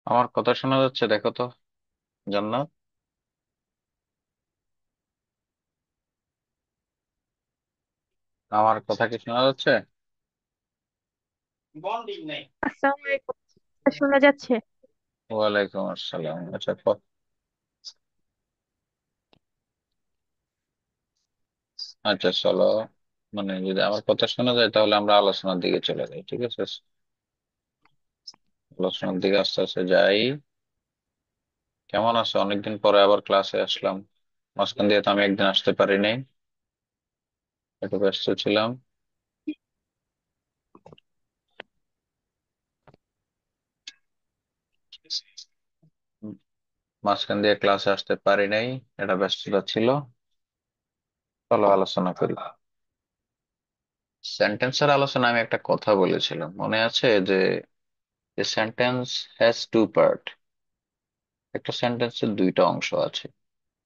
আমার কথা শোনা যাচ্ছে? দেখো তো, জান্নাত। আমার কথা কি শোনা যাচ্ছে? আসসালামু আলাইকুম। শোনা যাচ্ছে? ওয়ালাইকুম আসসালাম। আচ্ছা, আচ্ছা, চলো। মানে যদি আমার কথা শোনা যায় তাহলে আমরা আলোচনার দিকে চলে যাই, ঠিক আছে? আলোচনার দিকে আস্তে আস্তে যাই। কেমন আছো? অনেকদিন পরে আবার ক্লাসে আসলাম। মাঝখান দিয়ে তো আমি একদিন আসতে পারিনি, একটু ব্যস্ত ছিলাম। উম, মাঝখান দিয়ে ক্লাসে আসতে পারি নাই, এটা ব্যস্ততা ছিল। চলো আলোচনা করি। সেন্টেন্সের আলোচনা আমি একটা কথা বলেছিলাম, মনে আছে? যে সেন্টেন্স হ্যাজ টু পার্ট। একটা সেন্টেন্সের দুইটা অংশ আছে।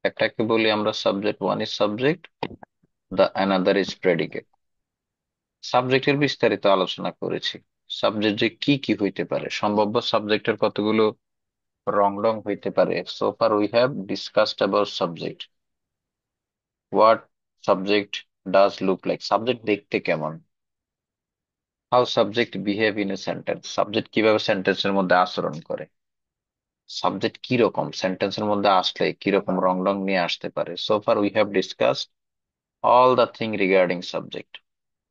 একটাকে বলি আমরা subject, one is subject, the another is predicate. সাবজেক্টের বিস্তারিত আলোচনা করেছি। সাবজেক্ট যে কি কি হইতে পারে, সম্ভাব্য সাবজেক্টের কতগুলো রং রং হইতে পারে। So far we have discussed about subject. What subject does look like, subject দেখতে কেমন। How subject behave in a sentence, subject কিভাবে সেন্টেন্সের মধ্যে আচরণ করে। সাবজেক্ট কি রকম, সেন্টেন্সের মধ্যে আসলে কি রকম রং রং নিয়ে আসতে পারে। So far we have discussed all the thing regarding subject.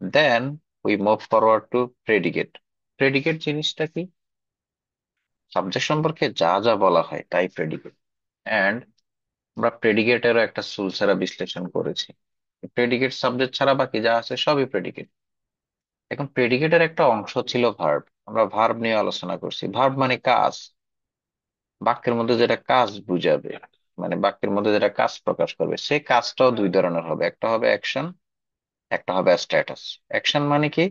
Then we move forward to predicate. Predicate জিনিসটা কি? সাবজেক্ট সম্পর্কে যা যা বলা হয় তাই প্রেডিকেট। এন্ড আমরা প্রেডিকেটেরও একটা সুলসেরা বিশ্লেষণ করেছি। প্রেডিকেট সাবজেক্ট ছাড়া বাকি যা আছে সবই প্রেডিকেট। এখন প্রেডিকেটের একটা অংশ ছিল ভার্ব। আমরা ভার্ব নিয়ে আলোচনা করছি। ভার্ব মানে কাজ। বাক্যের মধ্যে যেটা কাজ বুঝাবে, মানে বাক্যের মধ্যে যেটা কাজ প্রকাশ করবে, সেই কাজটাও দুই ধরনের হবে। একটা হবে অ্যাকশন, একটা হবে স্ট্যাটাস। অ্যাকশন মানে কি?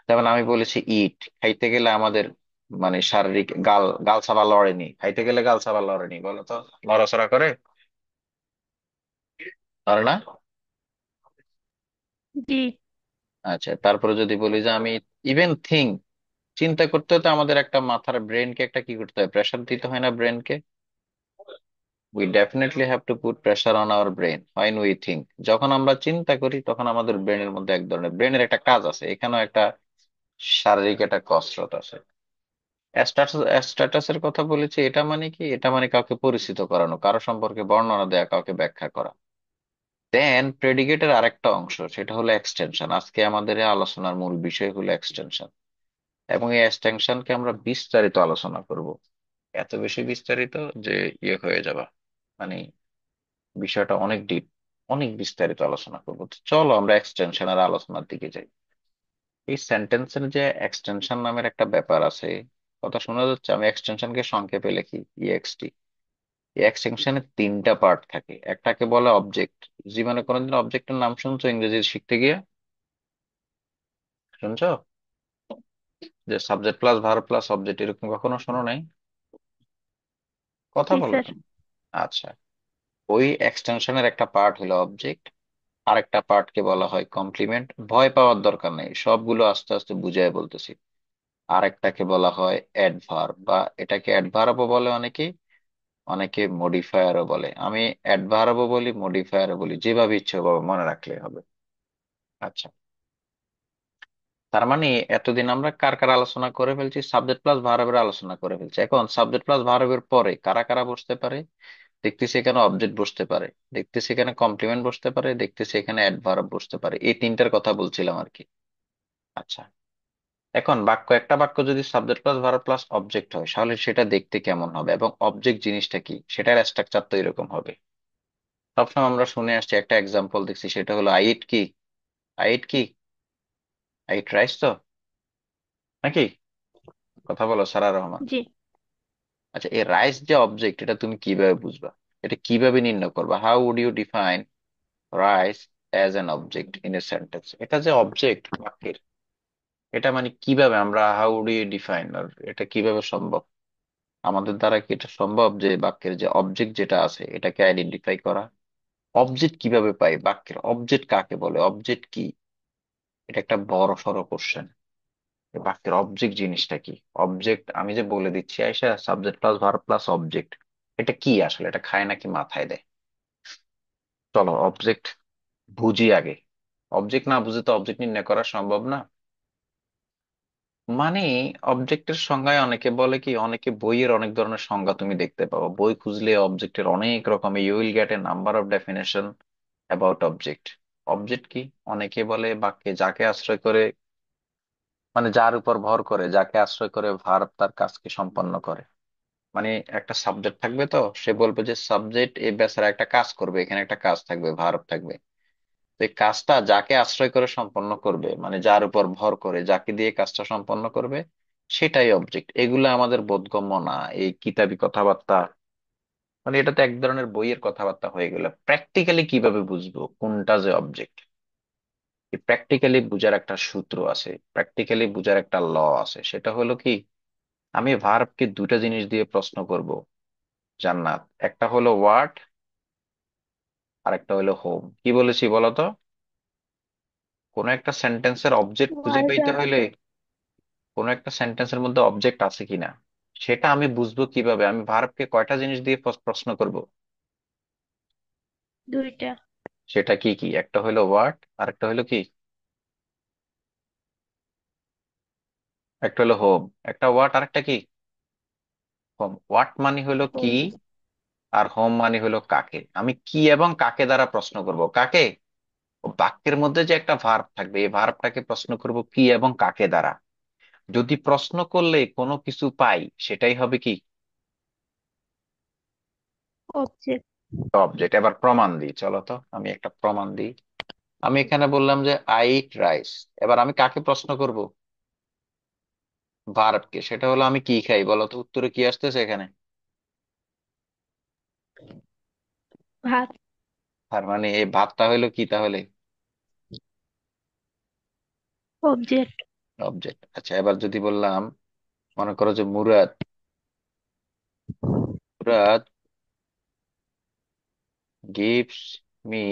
যেমন আমি বলেছি ইট, খাইতে গেলে আমাদের মানে শারীরিক গাল গাল সাবা লড়েনি, খাইতে গেলে গাল সাবা লড়েনি, বলো তো? নড়াচড়া করে? করে না? জি। আচ্ছা, তারপরে যদি বলি যে আমি ইভেন থিঙ্ক, চিন্তা করতে তো আমাদের একটা মাথার ব্রেনকে একটা কি করতে হয়, প্রেসার দিতে হয় না ব্রেনকে? We definitely have to put pressure on our brain when we think. যখন আমরা চিন্তা করি তখন আমাদের ব্রেনের মধ্যে এক ধরনের ব্রেনের একটা কাজ আছে, এখানেও একটা শারীরিক একটা কসরত আছে। স্ট্যাটাসের কথা বলেছি, এটা মানে কি? এটা মানে কাউকে পরিচিত করানো, কারো সম্পর্কে বর্ণনা দেয়া, কাউকে ব্যাখ্যা করা। দেন প্রেডিকেটের আরেকটা অংশ, সেটা হলো এক্সটেনশন। আজকে আমাদের এই আলোচনার মূল বিষয় হলো এক্সটেনশন। এবং এই এক্সটেনশনকে আমরা বিস্তারিত আলোচনা করব। এত বেশি বিস্তারিত যে ইয়ে হয়ে যাবা, মানে বিষয়টা অনেক ডিপ, অনেক বিস্তারিত আলোচনা করবো। তো চলো আমরা এক্সটেনশনের আলোচনার দিকে যাই। এই সেন্টেন্সের যে এক্সটেনশন নামের একটা ব্যাপার আছে, কথা শোনা যাচ্ছে? আমি এক্সটেনশনকে সংক্ষেপে লিখি ইএক্সটি। এই এক্সটেনশনের তিনটা পার্ট থাকে। একটাকে বলে অবজেক্ট। জীবনে কোনোদিন অবজেক্টের নাম শুনছো ইংরেজি শিখতে গিয়ে? শুনছো যে subject plus verb plus object, এরকম কখনো শোনো নাই? কথা জি বলো স্যার। কেন? আচ্ছা, ওই এক্সটেনশনের একটা পার্ট হলো অবজেক্ট। আরেকটা পার্টকে বলা হয় কমপ্লিমেন্ট। ভয় পাওয়ার দরকার নেই, সবগুলো আস্তে আস্তে বুঝাই বলতেছি। আরেকটাকে বলা হয় অ্যাডভার্ব, বা এটাকে অ্যাডভার্বও বলে অনেকে, অনেকে মডিফায়ারও বলে। আমি অ্যাডভার্বও বলি, মডিফায়ারও বলি, যেভাবে ইচ্ছে হবে মনে রাখলে হবে। আচ্ছা, তার মানে এতদিন আমরা কার কার আলোচনা করে ফেলছি? সাবজেক্ট প্লাস ভার্বের আলোচনা করে ফেলছি। এখন সাবজেক্ট প্লাস ভার্বের পরে কারা কারা বসতে পারে? দেখতেছি এখানে অবজেক্ট বসতে পারে, দেখতেছি এখানে কমপ্লিমেন্ট বসতে পারে, দেখতেছি এখানে অ্যাডভার্ব বসতে পারে। এই তিনটার কথা বলছিলাম আর কি। আচ্ছা, এখন একটা বাক্য যদি subject plus verb plus object হয়, তাহলে সেটা দেখতে কেমন হবে এবং অবজেক্ট জিনিসটা কি, সেটার স্ট্রাকচার তো এরকম হবে। সবসময় আমরা শুনে আসছি, একটা এক্সাম্পল দেখছি, সেটা হলো আই ইট কি? আই ইট কি? আই ইট রাইস তো, নাকি? কথা বলো সারা রহমান। জি। আচ্ছা, এই রাইস যে অবজেক্ট, এটা তুমি কিভাবে বুঝবা? এটা কিভাবে নির্ণয় করবা? How would you define rice as an object in a sentence? এটা যে অবজেক্ট বাক্যের, এটা মানে কিভাবে আমরা, হাউ উড ইউ ডিফাইন, এটা কিভাবে সম্ভব? আমাদের দ্বারা কি এটা সম্ভব যে বাক্যের যে অবজেক্ট যেটা আছে এটাকে আইডেন্টিফাই করা? অবজেক্ট কিভাবে পাই? বাক্যের অবজেক্ট কাকে বলে? অবজেক্ট কি? এটা একটা বড় সড়ো কোশ্চেন। বাক্যের অবজেক্ট জিনিসটা কি? অবজেক্ট আমি যে বলে দিচ্ছি আইসা, subject plus verb plus object, এটা কি আসলে? এটা খায় নাকি মাথায় দেয়? চলো অবজেক্ট বুঝি আগে। অবজেক্ট না বুঝে তো অবজেক্ট নির্ণয় করা সম্ভব না। মানে অবজেক্টের সংজ্ঞায় অনেকে বলে কি, অনেকে বইয়ের অনেক ধরনের সংজ্ঞা তুমি দেখতে পাবো। বই খুঁজলে অবজেক্টের অনেক রকম, you will get a number of definition about object. Object কি? অনেকে বলে বাক্যে যাকে আশ্রয় করে, মানে যার উপর ভর করে, যাকে আশ্রয় করে ভার্ব তার কাজকে সম্পন্ন করে। মানে একটা সাবজেক্ট থাকবে, তো সে বলবে যে সাবজেক্ট এই বেচারা একটা কাজ করবে, এখানে একটা কাজ থাকবে, ভার্ব থাকবে। তো এই কাজটা যাকে আশ্রয় করে সম্পন্ন করবে, মানে যার উপর ভর করে, যাকে দিয়ে কাজটা সম্পন্ন করবে, সেটাই অবজেক্ট। এগুলো আমাদের বোধগম্য না, এই কিতাবি কথাবার্তা। মানে এটা তো এক ধরনের বইয়ের কথাবার্তা হয়ে গেল। প্র্যাকটিক্যালি কিভাবে বুঝবো কোনটা যে অবজেক্ট? এই প্র্যাকটিক্যালি বুঝার একটা সূত্র আছে, প্র্যাকটিক্যালি বুঝার একটা ল আছে। সেটা হলো কি, আমি ভার্বকে দুটা জিনিস দিয়ে প্রশ্ন করব জান্নাত। একটা হলো ওয়াট, আর একটা হলো হোম। কি বলেছি বলো তো? কোন একটা সেন্টেন্সের অবজেক্ট খুঁজে পাইতে ওয়ার্ডার। হইলে, কোন একটা সেন্টেন্সের মধ্যে অবজেক্ট আছে কিনা সেটা আমি বুঝবো কিভাবে? আমি ভার্বকে কয়টা জিনিস দিয়ে প্রশ্ন করব? দুইটা। সেটা কি কি? একটা হলো ওয়াট, আর একটা হলো কি, একটা হলো হোম। একটা ওয়াট আর একটা কি, হোম। ওয়াট মানে হলো কি, হোম। আর হোম মানে হলো কাকে। আমি কি এবং কাকে দ্বারা প্রশ্ন করব? কাকে? ও বাক্যের মধ্যে যে একটা ভার্ব থাকবে, এই ভার্বটাকে প্রশ্ন করব কি এবং কাকে দ্বারা। যদি প্রশ্ন করলে কোনো কিছু পাই, সেটাই হবে কি? অবজেক্ট। অবজেক্ট। এবার প্রমাণ দিই, চলো তো আমি একটা প্রমাণ দিই। আমি এখানে বললাম যে আই ইট রাইস। এবার আমি কাকে প্রশ্ন করব? ভার্বকে। সেটা হলো আমি কি খাই, বলো তো উত্তরে কি আসতেছে এখানে? ভাত। তার মানে এই ভাতটা হইলো কি তাহলে? অবজেক্ট। অবজেক্ট। আচ্ছা, এবার যদি বললাম, মনে করো যে Murad, Murad gives me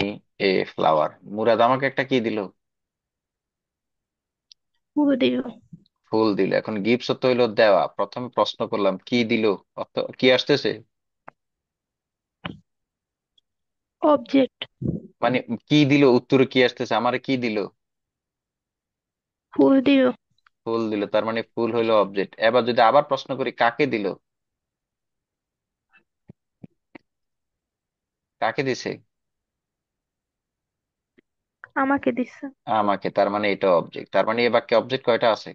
a flower. Murad আমাকে একটা কি দিল? উদয়। ফুল দিল। এখন গিভস তো হইলো দেওয়া, প্রথমে প্রশ্ন করলাম কি দিল, অর্থ কি আসতেছে? অবজেক্ট। মানে কি দিল, উত্তরে কি আসতেছে, আমারে কি দিল? ফুল দিও। ফুল দিল, তার মানে ফুল হইলো অবজেক্ট। এবার যদি আবার প্রশ্ন করি কাকে দিল, কাকে দিছে? আমাকে দিছে। আমাকে, তার মানে এটা অবজেক্ট। তার মানে এই বাক্যে অবজেক্ট কয়টা আছে?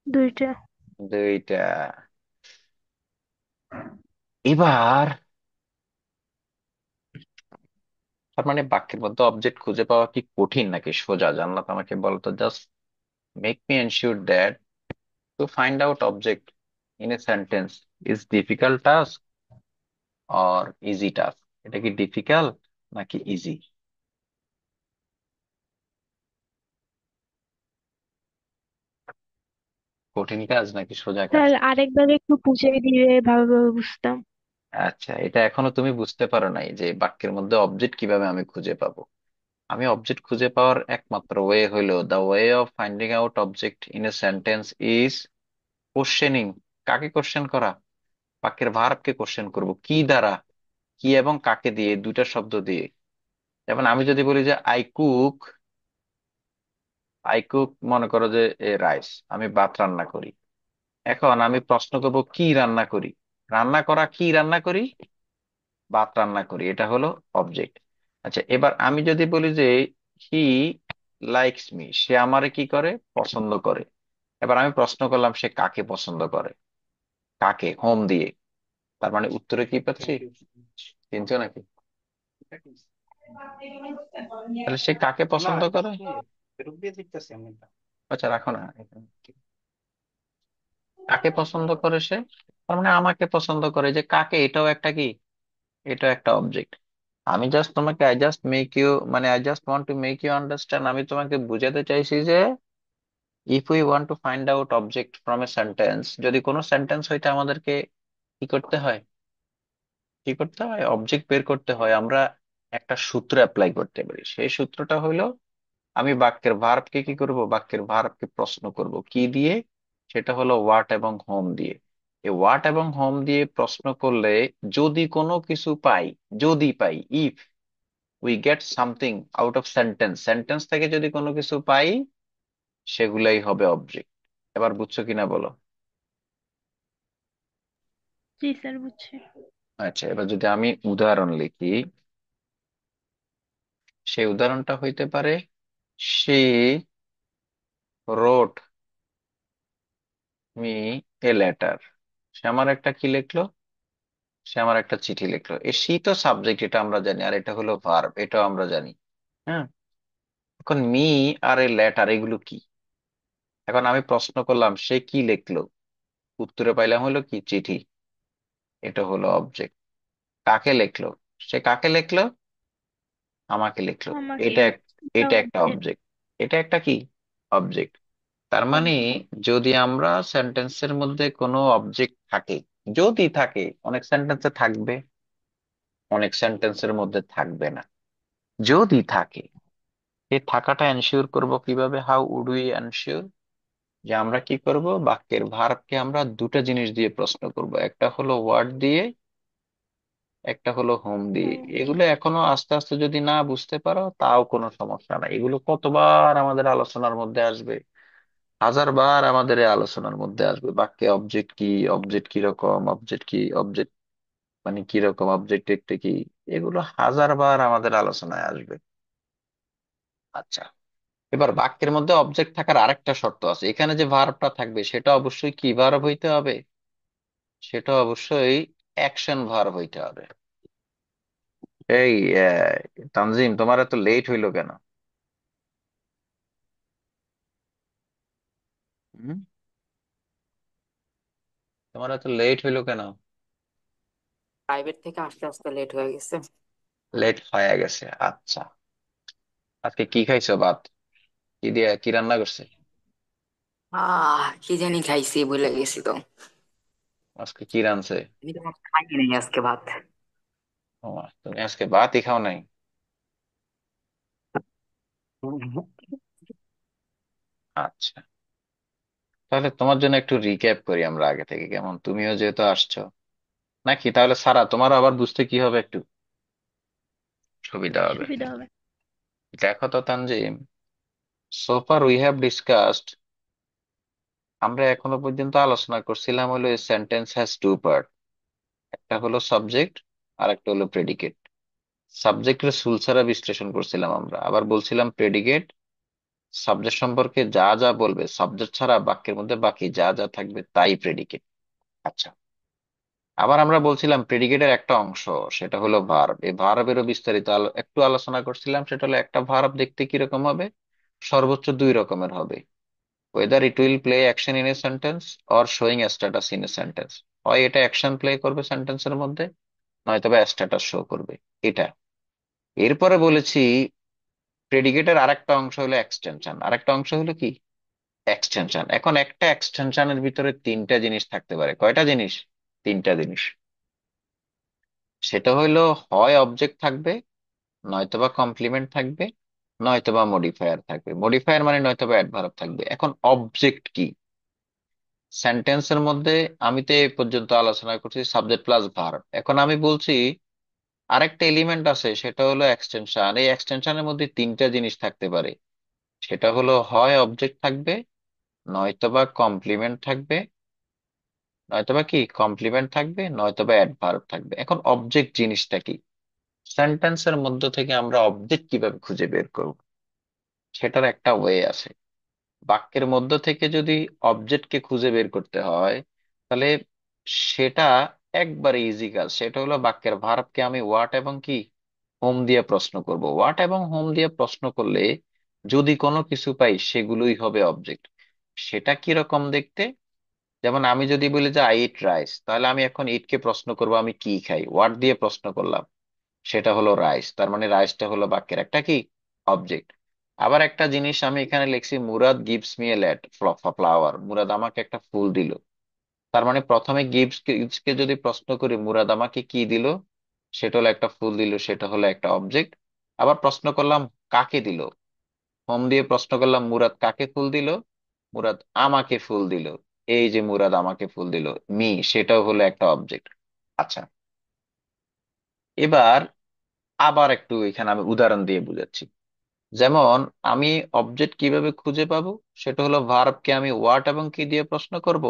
দুইটা। দুইটা। এবার তার মানে বাক্যের মধ্যে অবজেক্ট খুঁজে পাওয়া কি কঠিন নাকি সোজা, জানলা তো আমাকে বলতো। Just make me ensure that two find out object in a sentence is difficult task or easy task. এটা কি ডিফিকাল্ট নাকি ইজি? কঠিন কাজ নাকি সোজা কাজ? স্যার, আরেকবার একটু বুঝিয়ে দিলে ভালোভাবে বুঝতাম। আচ্ছা, এটা এখনো তুমি বুঝতে পারো নাই যে বাক্যের মধ্যে অবজেক্ট কিভাবে আমি খুঁজে পাবো। আমি অবজেক্ট খুঁজে পাওয়ার একমাত্র ওয়ে হলো, the way of finding out object in a sentence is questioning. কাকে কোশ্চেন করা? বাক্যের ভার্বকে কোশ্চেন করব কি দ্বারা? কি এবং কাকে দিয়ে, এই দুইটা শব্দ দিয়ে। যেমন আমি যদি বলি যে আই কুক, মনে করো যে রাইস, আমি ভাত রান্না করি। এখন আমি প্রশ্ন করব কি রান্না করি। রান্না করা, কি রান্না করি? ভাত রান্না করি, এটা হলো অবজেক্ট। আচ্ছা, এবার আমি যদি বলি যে হি লাইকস মি, সে আমারে কি করে, পছন্দ করে। এবার আমি প্রশ্ন করলাম সে কাকে পছন্দ করে, কাকে, হোম দিয়ে। তার মানে উত্তরে কি পাচ্ছি? চিনছো নাকি? তাহলে সে কাকে পছন্দ করে? আচ্ছা রাখো না, কাকে পছন্দ করে সে? তার মানে আমাকে পছন্দ করে। যে কাকে, এটাও একটা কি, এটাও একটা অবজেক্ট। আমি জাস্ট তোমাকে, আই জাস্ট মেক ইউ, মানে I just want to make you understand, আমি তোমাকে বুঝাতে চাইছি যে if we want to find out object from a sentence, যদি কোনো সেন্টেন্স হইতে আমাদেরকে কি করতে হয়, কি করতে হয়, অবজেক্ট বের করতে হয়, আমরা একটা সূত্র অ্যাপ্লাই করতে পারি। সেই সূত্রটা হইলো, আমি বাক্যের ভার্বকে কি করব, বাক্যের ভার্বকে প্রশ্ন করব কি দিয়ে? সেটা হলো হোয়াট এবং হোম দিয়ে। এই হোয়াট এবং হোম দিয়ে প্রশ্ন করলে যদি কোনো কিছু পাই, যদি পাই, if we get something out of sentence, sentence থেকে যদি কোনো কিছু পাই, সেগুলাই হবে অবজেক্ট। এবার বুঝছো কিনা বলো? জি স্যার, বুঝছি। আচ্ছা, এবার যদি আমি উদাহরণ লিখি, সেই উদাহরণটা হইতে পারে সে রোট মি এ লেটার। সে আমার একটা কি লিখলো, সে আমার একটা চিঠি লিখলো। এই সি তো সাবজেক্ট, এটা আমরা জানি, আর এটা হলো ভার্ব, এটাও আমরা জানি। হ্যাঁ। এখন মি আর এ লেটার, এগুলো কি? এখন আমি প্রশ্ন করলাম সে কি লিখলো, উত্তরে পাইলাম হলো কি, চিঠি। এটা হলো অবজেক্ট। কাকে লিখলো, সে কাকে লিখলো, আমাকে লিখলো। আমাকে। এটা এটা এটা একটা অবজেক্ট। অবজেক্ট। এটা একটা কি, অবজেক্ট। তার মানে অবজেক্ট। যদি আমরা সেন্টেন্সের মধ্যে কোনো অবজেক্ট থাকে, যদি থাকে, অনেক সেন্টেন্সে থাকবে, অনেক সেন্টেন্সের মধ্যে থাকবে না। যদি থাকে, এই থাকাটা এনশিওর করব কিভাবে, হাউ উড উই এনশিওর? যে আমরা কি করব, বাক্যের ভার্বকে আমরা দুটো জিনিস দিয়ে প্রশ্ন করব, একটা হলো ওয়ার্ড দিয়ে, একটা হলো হোম দিয়ে। হোম এগুলো দিয়ে। এখনো আস্তে আস্তে যদি না বুঝতে পারো তাও কোনো সমস্যা নাই, এগুলো কতবার আমাদের আলোচনার মধ্যে আসবে, হাজার বার আমাদের এই আলোচনার মধ্যে আসবে। বাক্যে অবজেক্ট কি, অবজেক্ট কি রকম, অবজেক্ট কি, অবজেক্ট মানে কিরকম অবজেক্টিভটা কি, এগুলো হাজার বার আমাদের আলোচনায় আসবে। আচ্ছা, এবার বাক্যের মধ্যে অবজেক্ট থাকার আরেকটা শর্ত আছে। এখানে যে ভার্বটা থাকবে সেটা অবশ্যই কি ভার্ব হইতে হবে? সেটা অবশ্যই অ্যাকশন ভার্ব হইতে হবে। এই তানজিম, তোমার এত লেট হইলো কেন? হুম? তোমার এত লেট হইলো কেন? প্রাইভেট থেকে আস্তে আস্তে লেট হয়ে গেছে। লেট হয়ে গেছে, আচ্ছা। আজকে কি খাইছো ভাত? কি দিয়ে, কি রান্না করছে? কি জানি খাইছি ভুলে গেছি তো। আজকে কি রাঁধছে? আমি তো খাই নাই আজকে ভাত। ও, তুমি আজকে ভাতই খাও নাই? আচ্ছা, তাহলে তোমার জন্য একটু রিক্যাপ করি আমরা আগে থেকে, কেমন? তুমিও যেহেতু আসছো নাকি, তাহলে সারা তোমারও আবার বুঝতে কি হবে, একটু সুবিধা হবে। সুবিধা হবে। দেখো তো Tanzim, so far we have discussed, আমরা এখনো পর্যন্ত আলোচনা করছিলাম হলো সেন্টেন্স হ্যাজ টু পার্ট। একটা হলো সাবজেক্ট, আর একটা হলো প্রেডিকেট। সাবজেক্টের সুলসারা বিশ্লেষণ করছিলাম আমরা, আবার বলছিলাম প্রেডিকেট সাবজেক্ট সম্পর্কে যা যা বলবে, সাবজেক্ট ছাড়া বাক্যের মধ্যে বাকি যা যা থাকবে তাই প্রেডিকেট। আচ্ছা, আবার আমরা বলছিলাম প্রেডিকেটের একটা অংশ, সেটা হলো ভার্ব। এই ভার্বেরও বিস্তারিত একটু আলোচনা করছিলাম। সেটা হলো একটা ভার্ব দেখতে কিরকম হবে, সর্বোচ্চ দুই রকমের হবে। Weather it will play action in a sentence or showing status in a sentence. হয় এটা অ্যাকশন প্লে করবে সেন্টেন্সের মধ্যে, নয়তো বা স্ট্যাটাস শো করবে। এটা, এরপরে বলেছি প্রেডিকেটের আরেকটা অংশ হলো এক্সটেনশন। আরেকটা অংশ হলো কি, এক্সটেনশন। এখন একটা এক্সটেনশনের ভিতরে তিনটা জিনিস থাকতে পারে। কয়টা জিনিস? তিনটা জিনিস। সেটা হইলো হয় অবজেক্ট থাকবে, নয়তোবা কমপ্লিমেন্ট থাকবে, নয়তোবা মডিফায়ার থাকবে। মডিফায়ার মানে নয়তোবা অ্যাডভার্ব থাকবে। এখন অবজেক্ট কি সেন্টেন্সের মধ্যে? আমি তো এই পর্যন্ত আলোচনা করছি সাবজেক্ট প্লাস ভার্ব। এখন আমি বলছি আরেকটা এলিমেন্ট আছে, সেটা হলো এক্সটেনশন। এই এক্সটেনশনের মধ্যে তিনটা জিনিস থাকতে পারে। সেটা হলো হয় অবজেক্ট থাকবে, নয়তোবা কমপ্লিমেন্ট থাকবে, নয়তোবা কি কমপ্লিমেন্ট থাকবে, নয়তোবা অ্যাডভার্ব থাকবে। এখন অবজেক্ট জিনিসটা কি? সেন্টেন্সের মধ্য থেকে আমরা অবজেক্ট কিভাবে খুঁজে বের করব, সেটার একটা ওয়ে আছে। বাক্যের মধ্য থেকে যদি অবজেক্টকে খুঁজে বের করতে হয়, তাহলে সেটা একবারে ইজি কাজ। সেটা হলো বাক্যের ভার্বকে আমি হোয়াট এবং কি হোম দিয়ে প্রশ্ন করব। হোয়াট এবং হোম দিয়ে প্রশ্ন করলে যদি কোনো কিছু পাই সেগুলোই হবে অবজেক্ট। সেটা কি রকম দেখতে? যেমন আমি যদি বলি যে আই ইট রাইস, তাহলে আমি এখন ইটকে প্রশ্ন করব আমি কি খাই, হোয়াট দিয়ে প্রশ্ন করলাম, সেটা হলো রাইস। তার মানে রাইসটা হলো বাক্যের একটা কি অবজেক্ট। আবার একটা জিনিস আমি এখানে লিখছি, Murad gives me a late flower, Murad আমাকে একটা ফুল দিল। তার মানে প্রথমে গিভস কে যদি প্রশ্ন করি মুরাদ আমাকে কি দিল, সেটা হলো একটা ফুল দিল, সেটা হলো একটা অবজেক্ট। আবার প্রশ্ন করলাম কাকে দিল, হোম দিয়ে প্রশ্ন করলাম মুরাদ কাকে ফুল দিল, মুরাদ আমাকে ফুল দিল। এই যে মুরাদ আমাকে ফুল দিল, মি, সেটাও হলো একটা অবজেক্ট। আচ্ছা, এবার আবার একটু এখানে আমি উদাহরণ দিয়ে বুঝাচ্ছি। যেমন আমি অবজেক্ট কিভাবে খুঁজে পাবো, সেটা হলো ভার্বকে আমি হোয়াট এবং কি দিয়ে প্রশ্ন করব,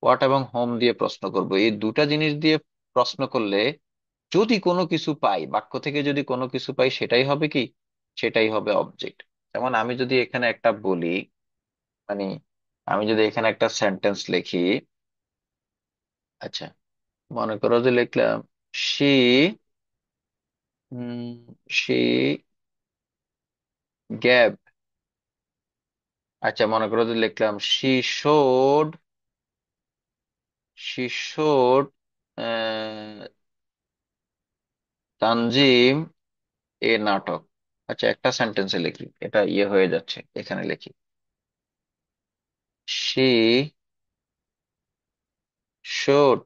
হোয়াট এবং হোম দিয়ে প্রশ্ন করব। এই দুটা জিনিস দিয়ে প্রশ্ন করলে যদি কোনো কিছু পাই, বাক্য থেকে যদি কোনো কিছু পাই, সেটাই হবে কি, সেটাই হবে অবজেক্ট। যেমন আমি যদি এখানে একটা বলি, মানে আমি যদি এখানে একটা সেন্টেন্স লিখি, আচ্ছা, মনে করো যে লিখলাম সি, সি গ্যাভ, আচ্ছা মনে করো যে লিখলাম she showed, she showed Tanzim এ নাটক। আচ্ছা, একটা সেন্টেন্সে লিখি, এটা ইয়ে হয়ে যাচ্ছে, এখানে লিখি শি শোড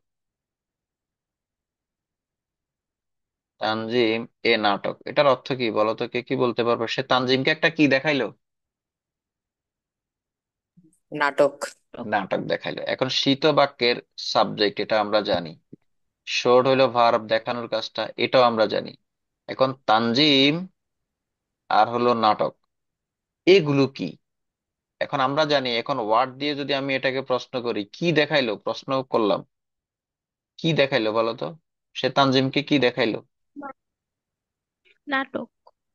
তানজিম এ নাটক। এটার অর্থ কি বলো তো, কে কি বলতে পারবে? সে তানজিমকে একটা কি দেখাইলো, নাটক। নাটক দেখাইলো। এখন শীত বাক্যের সাবজেক্ট, এটা আমরা জানি। শোড হইলো ভার্ব, দেখানোর কাজটা, এটাও আমরা জানি। এখন তানজিম আর হলো নাটক, এগুলো কি? এখন আমরা জানি। এখন ওয়ার্ড দিয়ে যদি আমি এটাকে প্রশ্ন করি, কি দেখাইলো, প্রশ্ন করলাম কি দেখাইলো বলো তো, সে তানজিমকে কি দেখাইলো? নাটক।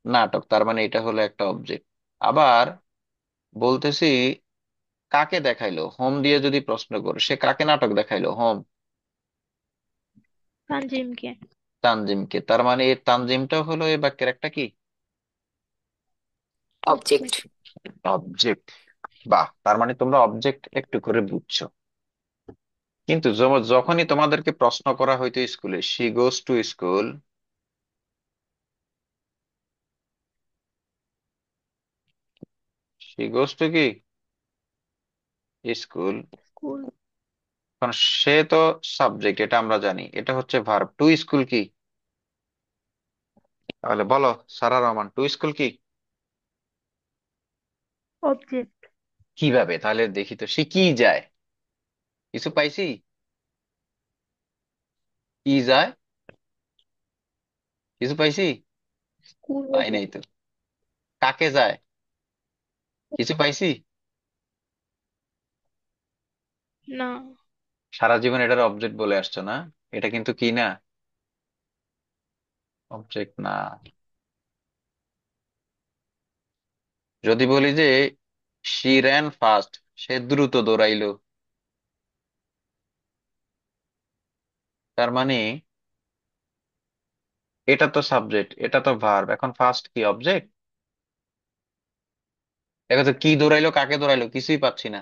নাটক। তার মানে এটা হলো একটা অবজেক্ট। আবার বলতেছি, কাকে দেখাইলো? হোম দিয়ে যদি প্রশ্ন করে, সে কাকে নাটক দেখাইলো? হোম। তানজিমকে। তানজিমকে। তার মানে এই তানজিমটাও হলো এই বাক্যের একটা কি? অবজেক্ট। অবজেক্ট। অবজেক্ট। বাহ, তার মানে তোমরা অবজেক্ট একটু করে বুঝছো। কিন্তু যখনই তোমাদেরকে প্রশ্ন করা হইতো স্কুলে, she goes to school, she goes to কি? স্কুল। স্কুল। কারণ সে তো সাবজেক্ট, এটা আমরা জানি। এটা হচ্ছে ভার্ব। টু স্কুল কি? তাহলে বলো, সারা রহমান, টু স্কুল কি? অবজেক্ট। কিভাবে? তাহলে দেখি তো, সে কি যায়? কিছু পাইছি? কি যায়? কিছু পাইছি? স্কুল পাই বলতে। নাই তো। কাকে যায়? কিছু পাইছি? না। সারা জীবন এটার অবজেক্ট বলে আসছো না? এটা কিন্তু কি না? অবজেক্ট না। যদি বলি যে শি র্যান ফাস্ট, সে দ্রুত দৌড়াইলো, তার মানে এটা তো সাবজেক্ট, এটা তো ভার্ব। এখন ফার্স্ট কি? অবজেক্ট। দেখো তো, কি দৌড়াইলো, কাকে দৌড়াইলো, কিছুই পাচ্ছি না।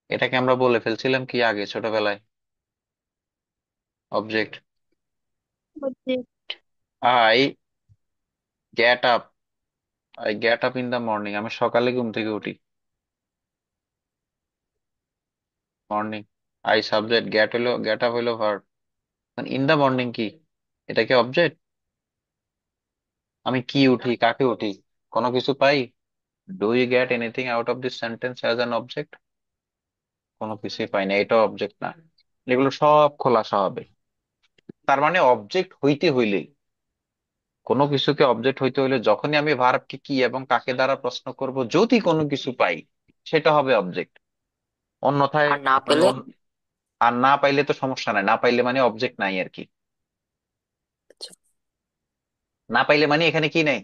এটাকে আমরা বলে ফেলছিলাম কি আগে ছোটবেলায়? Object. Object. I get up, I get up in the morning, আমি সকালে ঘুম থেকে উঠি। মর্নিং। আই সাবজেক্ট, গেট হইলো, গেট আপ হইলো ভার্ব। ইন দা মর্নিং কি? এটা কি অবজেক্ট? আমি কি উঠি, কাকে উঠি, কোনো কিছু পাই? Do you get anything out of this sentence as an object? কোনো কিছুই পাই না, এটা অবজেক্ট না। এগুলো সব খোলাসা হবে। তার মানে অবজেক্ট হইতে হইলে, কোনো কিছুকে অবজেক্ট হইতে হইলে, যখনই আমি ভার্বকে কি এবং কাকে দ্বারা প্রশ্ন করব, যদি কোনো কিছু পাই, সেটা হবে অবজেক্ট। অন্যথায় আর না মানে পেলে? আর না পাইলে তো সমস্যা নাই, না পাইলে মানে অবজেক্ট নাই আর কি। আচ্ছা, না পাইলে মানে এখানে কি নাই?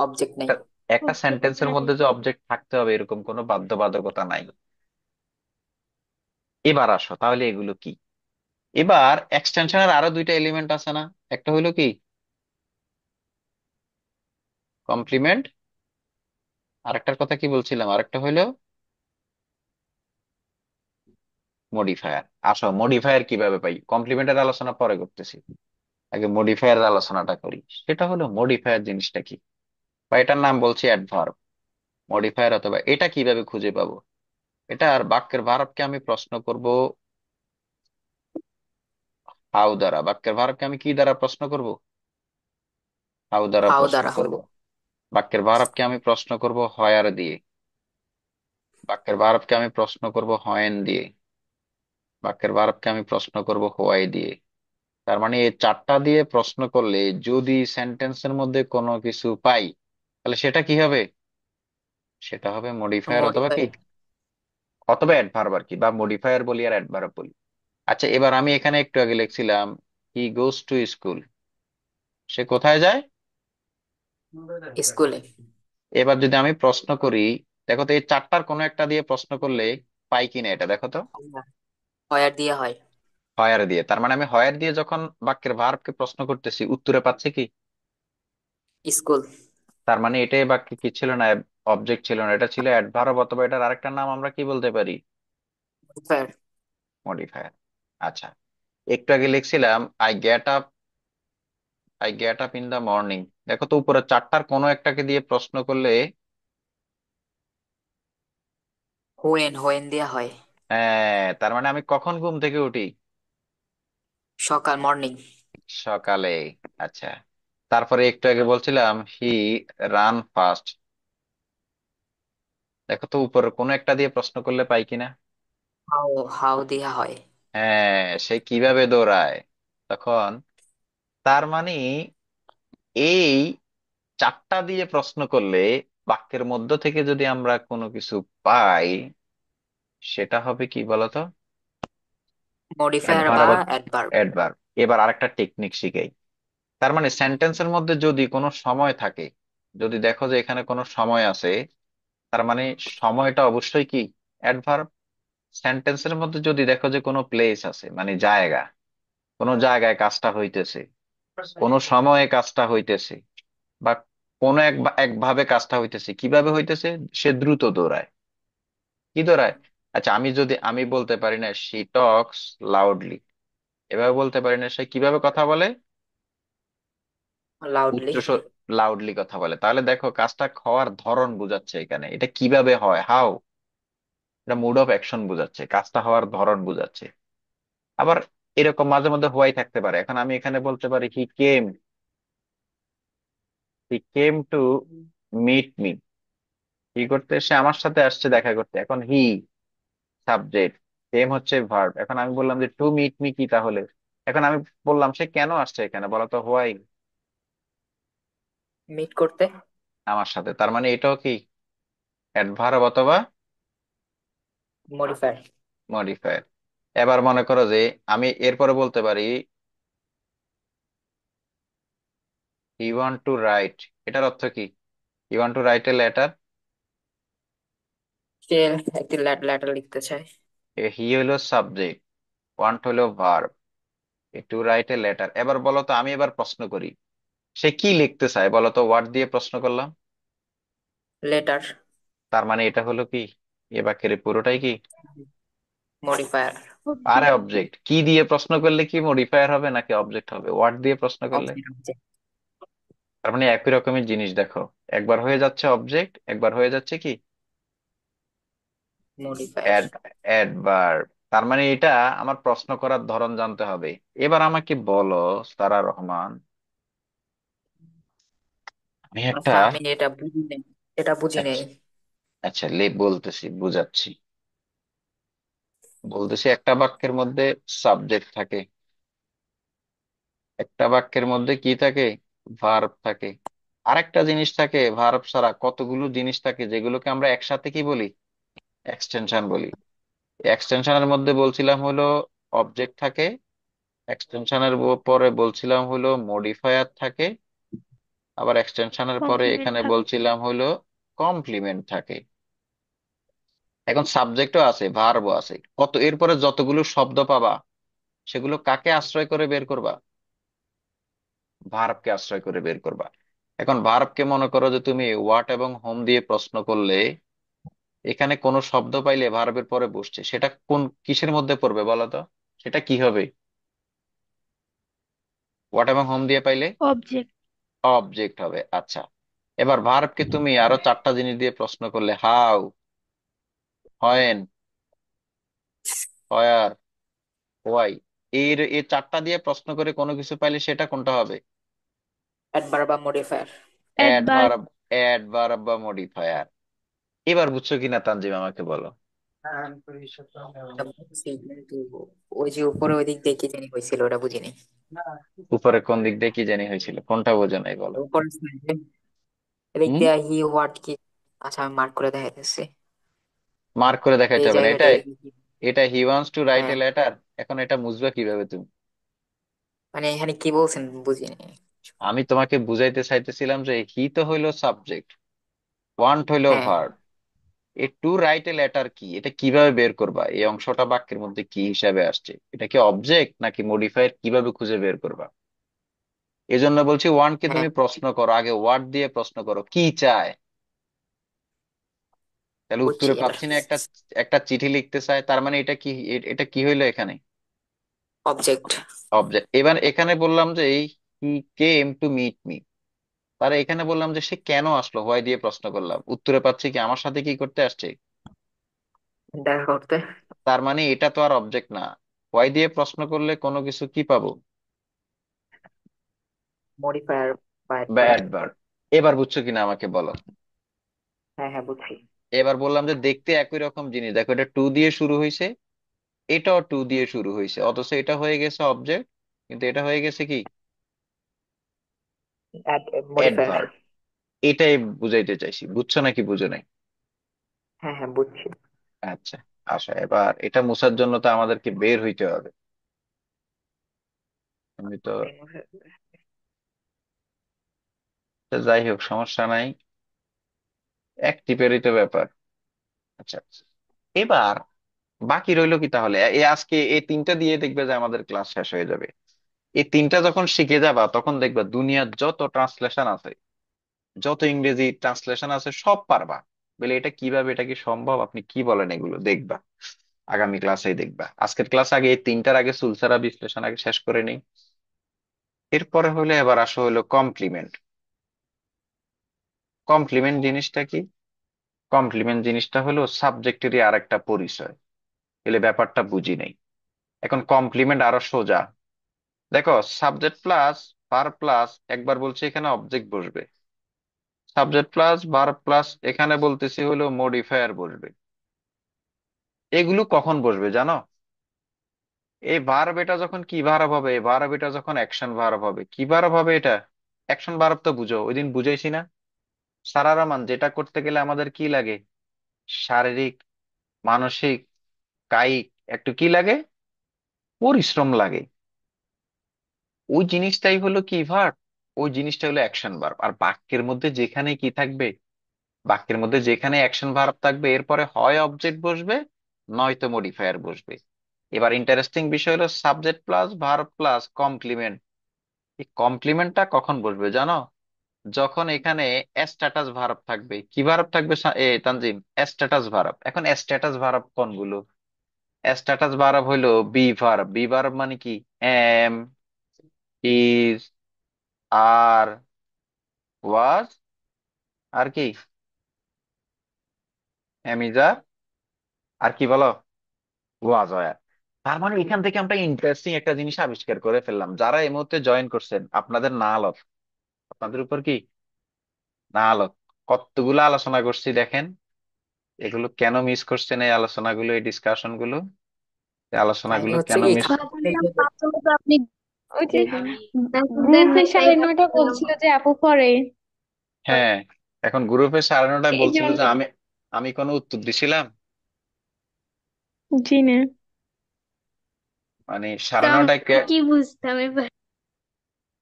অবজেক্ট নেই। একটা একটা অবজেক্ট সেন্টেন্সের নাই। মধ্যে যে অবজেক্ট থাকতে হবে এরকম কোনো বাধ্যবাধকতা নাই। এবার আসো তাহলে, এগুলো কি? এবার এক্সটেনশনের আরো দুইটা এলিমেন্ট আছে না? একটা হইলো কি? কমপ্লিমেন্ট। আরেকটার কথা কি বলছিলাম? আরেকটা হইলো মডিফায়ার। আসো, মডিফায়ার কিভাবে পাই? কমপ্লিমেন্টের আলোচনা পরে করতেছি, আগে মডিফায়ার আলোচনাটা করি। সেটা হলো, মডিফায়ার জিনিসটা কি, বা এটার নাম বলছি অ্যাডভার্ব। মডিফায়ার অথবা এটা কিভাবে খুঁজে পাবো? এটা আর বাক্যের ভার্বকে আমি প্রশ্ন করব হাউ দ্বারা। বাক্যের ভার্বকে আমি কি দ্বারা প্রশ্ন করব? হাউ দ্বারা হাউ প্রশ্ন দ্বারা। করব। বাক্যের ভার্বকে আমি প্রশ্ন করব হয়ার দিয়ে। বাক্যের ভার্বকে আমি প্রশ্ন করব হয়েন দিয়ে। বাক্যের ভার্বকে আমি প্রশ্ন করব হোয়াই দিয়ে। তার মানে এই চারটা দিয়ে প্রশ্ন করলে যদি সেন্টেন্সের মধ্যে কোনো কিছু পাই, তাহলে সেটা কি হবে? সেটা হবে মডিফায়ার অথবা কি? মডিফাই। অথবা অ্যাডভার্ব আর কি, বা মডিফায়ার বলি আর অ্যাডভার্ব বলি। আচ্ছা, এবার আমি এখানে একটু আগে লিখছিলাম হি গোস টু স্কুল, সে কোথায় যায়? স্কুলে। এবার যদি আমি প্রশ্ন করি, দেখো তো এই চারটার কোনো একটা দিয়ে প্রশ্ন করলে পাই কিনা, এটা দেখো তো। হয়ার দিয়ে হয়। হয়ার দিয়ে। তার মানে আমি হয়ার দিয়ে যখন বাক্যের ভার্বকে প্রশ্ন করতেছি, উত্তরে পাচ্ছি কি? স্কুল। তার মানে এটাই বাক্যে কি ছিল না? অবজেক্ট ছিল না, এটা ছিল অ্যাডভার্ব, অথবা এটার আরেকটা নাম আমরা কি বলতে পারি? মডিফায়ার। মডিফায়ার। আচ্ছা, একটু আগে লিখছিলাম I get up in the morning. দেখো তো, উপরে চারটার কোনো একটাকে দিয়ে প্রশ্ন করলে, হোয়েন দিয়ে হয়। হ্যাঁ, তার মানে আমি কখন ঘুম থেকে উঠি? সকাল, মর্নিং। সকালে। আচ্ছা, তারপরে একটু আগে বলছিলাম হি রান ফাস্ট। দেখো তো, উপরে কোনো একটা দিয়ে প্রশ্ন করলে পাই কিনা? হাউ দিয়ে হয়। হ্যাঁ, সে কিভাবে দৌড়ায় তখন। তার মানে এই চারটা দিয়ে প্রশ্ন করলে, বাক্যের মধ্য থেকে যদি আমরা কোনো কিছু পাই, সেটা হবে কি বলতো? মডিফায়ার বা অ্যাডভার্ব অ্যাডভার্ব। অ্যাডভার্ব। এবার আরেকটা টেকনিক শিখাই। তার মানে সেন্টেন্সের মধ্যে যদি কোনো সময় থাকে, যদি দেখো যে এখানে কোনো সময় আছে, তার মানে সময়টা অবশ্যই কি অ্যাডভার্ব। সেন্টেন্সের মধ্যে যদি দেখো যে কোনো প্লেস আছে, মানে জায়গা, কোনো জায়গায় কাজটা হইতেছে, কোনো সময়ে কাজটা হইতেছে, বা কোনো একভাবে কাজটা হইতেছে, কিভাবে হইতেছে, সে দ্রুত দৌড়ায়। কি দৌড়ায়? আচ্ছা, আমি বলতে পারি না শি টক্স লাউডলি, এভাবে বলতে পারি না সে কিভাবে কথা বলে, লাউডলি। উচ্চ লাউডলি কথা বলে। তাহলে দেখো কাজটা হওয়ার ধরন বোঝাচ্ছে এখানে, এটা কিভাবে হয়, হাউ, এটা মুড অফ অ্যাকশন বোঝাচ্ছে, কাজটা হওয়ার ধরন বোঝাচ্ছে। আবার এরকম মাঝে মধ্যে হোয়াই থাকতে পারে। এখন আমি এখানে বলতে পারি হি কেম টু মিট মি, কি করতে, সে আমার সাথে আসছে দেখা করতে। এখন হি সাবজেক্ট, কেম হচ্ছে ভার্ব। এখন আমি বললাম যে টু মিট মি কি তাহলে, এখন আমি বললাম সে কেন আসছে এখানে, বলো তো হোয়াই, মিট করতে। আমার সাথে। তার মানে এটাও কি অ্যাডভার্ব অথবা মডিফায়ার। মডিফায়ার। এবার মনে করো যে আমি এরপরে বলতে পারি হি ওয়ান্ট টু রাইট, এটার অর্থ কি? He want to write a letter, সে একটি লেটার লিখতে চায়। হি হইলো সাবজেক্ট, ওয়ান্ট হইলো verb, to write a letter. এবার বলো তো, আমি এবার প্রশ্ন করি, সে কি লিখতে চায় বলো তো, হোয়াট দিয়ে প্রশ্ন করলাম। লেটার। তার মানে এটা হলো কি, এ বাক্যের এই পুরোটাই কি মডিফায়ার। আরে অবজেক্ট। অবজেক্ট। কি দিয়ে প্রশ্ন করলে কি মডিফায়ার হবে নাকি অবজেক্ট হবে, হোয়াট দিয়ে প্রশ্ন করলে? Object object. তার মানে একই রকমের জিনিস দেখো, একবার হয়ে যাচ্ছে অবজেক্ট, একবার হয়ে যাচ্ছে কি মডিফায়ার। Add adverb. তার মানে এটা আমার প্রশ্ন করার ধরন জানতে হবে। এবার আমাকে বলো সারা রহমান, আমি একটা, আচ্ছা, আমি এটা বুঝি নেই। এটা বুঝি নেই। আচ্ছা আচ্ছা বলতেছি, বুঝাচ্ছি। বলতেছি একটা বাক্যের মধ্যে সাবজেক্ট থাকে, একটা বাক্যের মধ্যে কি থাকে, ভার্ব থাকে। আরেকটা জিনিস থাকে, ভার্ব ছাড়া কতগুলো জিনিস থাকে যেগুলোকে আমরা একসাথে কি বলি, এক্সটেনশন বলি। এক্সটেনশনের মধ্যে বলছিলাম হলো অবজেক্ট থাকে, এক্সটেনশনের পরে বলছিলাম হলো মডিফায়ার থাকে, আবার এক্সটেনশনের পরে কমপ্লিমেন্ট এখানে থাকে। বলছিলাম হলো কমপ্লিমেন্ট থাকে। এখন সাবজেক্টও আছে, ভার্বও আছে, কত এরপরে যতগুলো শব্দ পাবা সেগুলো কাকে আশ্রয় করে বের করবা, ভার্বকে আশ্রয় করে বের করবা। এখন ভার্বকে মনে করো যে তুমি হোয়াট এবং হোম দিয়ে প্রশ্ন করলে, এখানে কোনো শব্দ পাইলে ভার্বের পরে বসছে, সেটা কোন কিসের মধ্যে পড়বে বলো তো, সেটা কি হবে? হোয়াট এবং হোম দিয়ে পাইলে অবজেক্ট। অবজেক্ট হবে। আচ্ছা, এবার ভার্বকে তুমি আরো চারটা জিনিস দিয়ে প্রশ্ন করলে, হাউ, হোয়েন, হোয়ার, হোয়াই, এই চারটা দিয়ে প্রশ্ন করে কোনো কিছু পাইলে সেটা কোনটা হবে? অ্যাডভার্ব বা মডিফায়ার। অ্যাডভার্ব। অ্যাডভার্ব, অ্যাডভার্ব বা মডিফায়ার। এবার বুঝছো কিনা তানজিম আমাকে বলো। এটা বুঝছি, কিন্তু ওই যে উপরে ওই দিক দিয়ে কি জানি হয়েছিল ওটা বুঝিনি। উপরে কোন দিক দিয়ে কি জানি হয়েছিল, কোনটা বোঝো নাই বলো। উপরে এদিক হুম, দিয়ে হি হোয়াট কি। আচ্ছা, আমি মার্ক করে দেখাইতেছি। মার্ক করে দেখাইতে এই হবে না, জায়গাটা এটাই, এদিকে। এটা হি ওয়ান্টস টু রাইট হ্যাঁ, এ লেটার। এখন এটা বুঝবে কিভাবে তুমি? মানে এখানে কি বলছেন বুঝিনি। আমি তোমাকে বুঝাইতে চাইতেছিলাম যে হি তো হইলো সাবজেক্ট, ওয়ান্ট হইলো হ্যাঁ, ভার্ব, এই টু রাইট এ লেটার কি, এটা কিভাবে বের করবা, এই অংশটা বাক্যের মধ্যে কি হিসাবে আসছে, এটা কি অবজেক্ট নাকি মডিফায়ার, কিভাবে খুঁজে বের করবা? এই জন্য বলছি ওয়ান কে হ্যাঁ, তুমি প্রশ্ন করো, আগে হোয়াট দিয়ে প্রশ্ন করো কি চায়। তাহলে বুঝছি উত্তরে এটা। পাচ্ছি না, একটা একটা চিঠি লিখতে চায়, তার মানে এটা কি, এটা কি হইলো এখানে অবজেক্ট। অবজেক্ট। এবার এখানে বললাম যে এই হি কেম টু মিট মি, তার এখানে বললাম যে সে কেন আসলো, হোয়াই দিয়ে প্রশ্ন করলাম, উত্তরে পাচ্ছি কি আমার সাথে কি করতে আসছে। দেখা করতে। তার মানে এটা তো আর অবজেক্ট না। হোয়াই দিয়ে প্রশ্ন করলে কোনো কিছু কি পাবো, মডিফায়ার বা বা অ্যাডভার্ব। অ্যাডভার্ব। এবার বুঝছো কিনা আমাকে বলো। হ্যাঁ, হ্যাঁ, বুঝছি। এবার বললাম যে দেখতে একই রকম জিনিস, দেখো এটা টু দিয়ে শুরু হয়েছে, এটাও টু দিয়ে শুরু হয়েছে, অথচ এটা হয়ে গেছে অবজেক্ট, কিন্তু এটা হয়ে গেছে কি মডিফায়ার। অ্যাডভার্ব। এটাই বুঝাইতে চাইছি, বুঝছো নাকি বুঝো নাই? হ্যাঁ, হ্যাঁ, বুঝছি। আচ্ছা, আচ্ছা, এবার এটা মুছার জন্য তো আমাদেরকে বের হইতে হবে। আমি তো, তো যাই হোক, সমস্যা নাই, এক টিপেরই তো ব্যাপার। আচ্ছা, এবার বাকি রইলো কি তাহলে? আজকে এই তিনটা দিয়ে দেখবে যে আমাদের ক্লাস শেষ হয়ে যাবে। এই তিনটা যখন শিখে যাবা তখন দেখবা দুনিয়ার যত ট্রান্সলেশন আছে, যত ইংরেজি ট্রান্সলেশন আছে সব পারবা। বলে এটা কিভাবে, এটা কি সম্ভব, আপনি কি বলেন, এগুলো দেখবা আগামী ক্লাসেই দেখবা। আজকের ক্লাস আগে এই তিনটার আগে সুলসারা বিশ্লেষণ আগে শেষ করে নেই। এরপরে হলে এবার আসো হলো কমপ্লিমেন্ট। কমপ্লিমেন্ট জিনিসটা কি? কমপ্লিমেন্ট জিনিসটা হলো সাবজেক্টেরই আর একটা পরিচয়। এলে ব্যাপারটা বুঝি নেই। এখন কমপ্লিমেন্ট আরো সোজা। দেখো, সাবজেক্ট প্লাস ভার্ব প্লাস, একবার বলছি এখানে অবজেক্ট বসবে। সাবজেক্ট প্লাস ভার্ব প্লাস এখানে বলতেছি হলো মডিফায়ার বসবে। এগুলো কখন বসবে জানো? এই ভার্ব এটা যখন কি ভার্ব হবে, এই ভার্ব এটা যখন অ্যাকশন ভার্ব হবে। কি ভার্ব হবে এটা? অ্যাকশন ভার্ব তো বুঝো, ওই দিন বুঝাইছি না? সারা রহমান, যেটা করতে গেলে আমাদের কি লাগে? শারীরিক, মানসিক, কায়িক, একটু কি লাগে? পরিশ্রম লাগে। ওই জিনিসটাই হলো কি ভার্ব, ওই জিনিসটা হলো অ্যাকশন ভার্ব। আর বাক্যের মধ্যে যেখানে কি থাকবে, বাক্যের মধ্যে যেখানে অ্যাকশন ভার্ব থাকবে এরপরে হয় অবজেক্ট বসবে, নয়তো মডিফায়ার বসবে। এবার ইন্টারেস্টিং বিষয় হলো subject plus verb plus complement. এই কমপ্লিমেন্টটা কখন বসবে জানো? যখন এখানে স্ট্যাটাস ভার্ব থাকবে। কি ভার্ব থাকবে তানজিম? Status verb. এখন স্ট্যাটাস ভার্ব কোনগুলো? স্ট্যাটাস ভার্ব হইলো বি ভার্ব। বি ভার্ব মানে কি? এম, ইজ, আর, ওয়াজ, আর কি? এম, ইজ, আর কি বলো? ওয়াজ, হয়। তার মানে এখান থেকে আমরা ইন্টারেস্টিং একটা জিনিস আবিষ্কার করে ফেললাম। যারা এই মুহূর্তে জয়েন করছেন, আপনাদের না আলোক, আপনাদের উপর কি না আলোক, কতগুলো আলোচনা করছি দেখেন। এগুলো কেন মিস করছেন? এই আলোচনাগুলো, এই ডিসকাশন গুলো, এই কাহিনী আলোচনাগুলো হচ্ছে কেন কি মিস? ভাবলাম তাহলে তো আপনি ওই যে দেখুন, এখন দেন গ্রুপে না তাই 9:30 ভাবছিলাম। বলছিল যে আপু পরে। হ্যাঁ, এখন গ্রুপে 9:30 এই বলছিল জন্য। যে আমি আমি কোনো উত্তর দিছিলাম? জি না। মানে তো 9:30 আমরা কি বুঝতাম এবার?